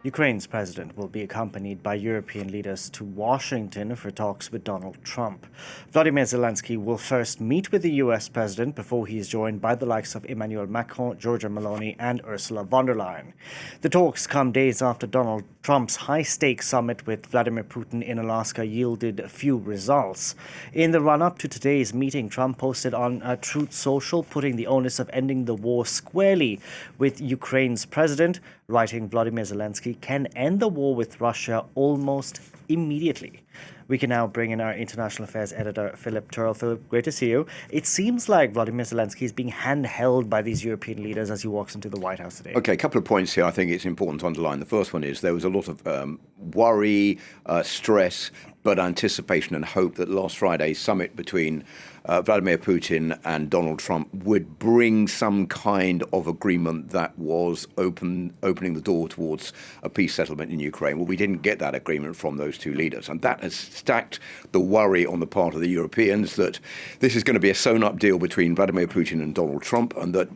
Ukraine's president will be accompanied by European leaders to Washington for talks with Donald Trump. Volodymyr Zelenskyy will first meet with the U.S. president before he is joined by the likes of Emmanuel Macron, Giorgia Meloni, and Ursula von der Leyen. The talks come days after Donald Trump's high-stakes summit with Vladimir Putin in Alaska yielded few results. In the run-up to today's meeting, Trump posted on Truth Social, putting the onus of ending the war squarely with Ukraine's president, writing Volodymyr Zelenskyy can end the war with Russia almost immediately. We can now bring in our international affairs editor, Philip Turle. Philip, great to see you. It seems like Volodymyr Zelenskyy is being handheld by these European leaders as he walks into the White House today. Okay, a couple of points here I think it's important to underline. The first one is there was a lot of worry, stress, but anticipation and hope that last Friday's summit between Vladimir Putin and Donald Trump would bring some kind of agreement that was opening the door towards a peace settlement in Ukraine. Well, we didn't get that agreement from those two leaders, and that has stacked the worry on the part of the Europeans that this is going to be a sewn-up deal between Vladimir Putin and Donald Trump, and that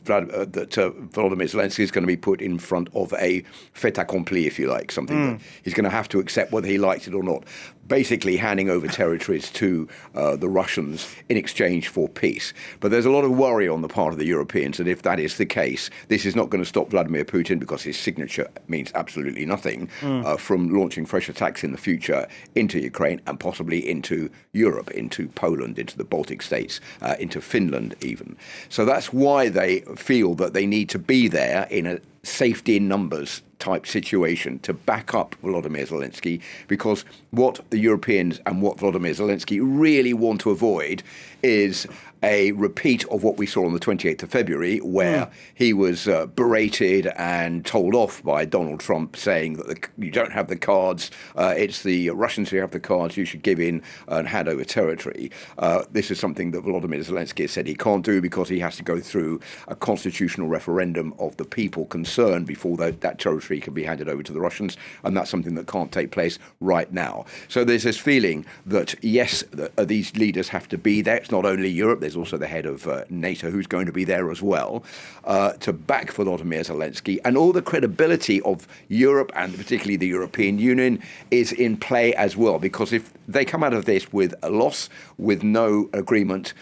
Volodymyr Zelenskyy is going to be put in front of a fait accompli, if you like, something that he's going to have to accept whether he likes it or not, basically handing over territories to the Russians in exchange for peace. But there's a lot of worry on the part of the Europeans that if that is the case, this is not going to stop Vladimir Putin, because his signature means absolutely nothing, from launching fresh attacks in the future into Ukraine and possibly into Europe, into Poland, into the Baltic states, into Finland even. So that's why they feel that they need to be there in a safety in numbers type situation to back up Volodymyr Zelenskyy, because what the Europeans and what Volodymyr Zelenskyy really want to avoid is a repeat of what we saw on the 28th of February, where he was berated and told off by Donald Trump, saying that you don't have the cards, it's the Russians who have the cards, you should give in and hand over territory. This is something that Volodymyr Zelenskyy has said he can't do, because he has to go through a constitutional referendum of the people concerned before that territory can be handed over to the Russians, and that's something that can't take place right now. So there's this feeling that, yes, these leaders have to be there. It's not only Europe, there's also the head of NATO who's going to be there as well, to back Volodymyr Zelenskyy. And all the credibility of Europe, and particularly the European Union, is in play as well, because if they come out of this with a loss, with no agreement,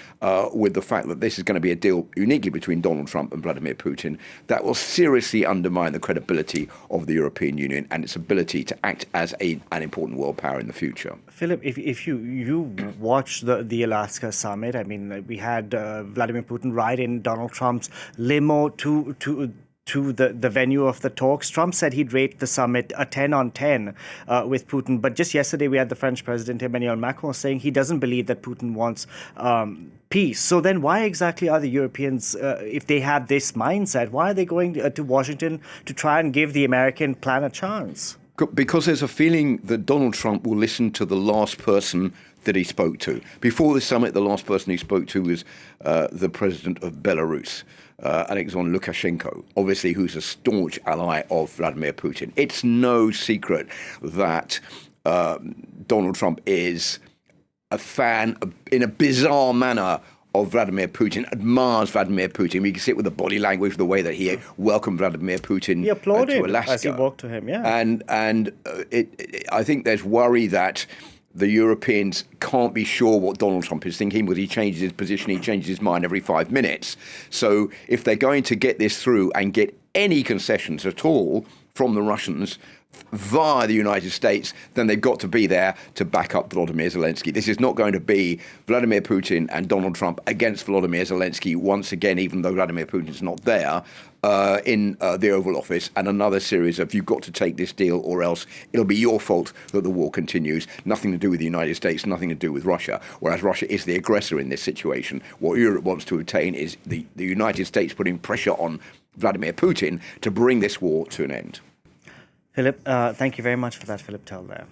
with the fact that this is going to be a deal uniquely between Donald Trump and Vladimir Putin, that will seriously undermine the credibility of the European Union and its ability to act as an important world power in the future. Philip, if you watched the Alaska summit, I mean, we had Vladimir Putin ride in Donald Trump's limo to the venue of the talks. Trump said he'd rate the summit a 10 on 10 with Putin. But just yesterday, we had the French President Emmanuel Macron saying he doesn't believe that Putin wants peace. So then why exactly are the Europeans, if they have this mindset, why are they going to Washington to try and give the American plan a chance? Because there's a feeling that Donald Trump will listen to the last person that he spoke to. Before the summit, the last person he spoke to was the president of Belarus, Alexander Lukashenko, obviously, who's a staunch ally of Vladimir Putin. It's no secret that Donald Trump is a fan, in a bizarre manner, of Vladimir Putin, admires Vladimir Putin. We can see it with the body language, the way that he welcomed Vladimir Putin he applauded to Alaska as he walked to him, yeah. And I think there's worry that the Europeans can't be sure what Donald Trump is thinking, because he changes his position, he changes his mind every 5 minutes. So if they're going to get this through and get any concessions at all from the Russians via the United States, then they've got to be there to back up Volodymyr Zelenskyy. This is not going to be Vladimir Putin and Donald Trump against Volodymyr Zelenskyy once again, even though Vladimir Putin's not there in the Oval Office, and another series of, you've got to take this deal or else it'll be your fault that the war continues. Nothing to do with the United States, nothing to do with Russia, whereas Russia is the aggressor in this situation. What Europe wants to obtain is the United States putting pressure on Vladimir Putin to bring this war to an end. Philip, thank you very much for that, Philip Turle there.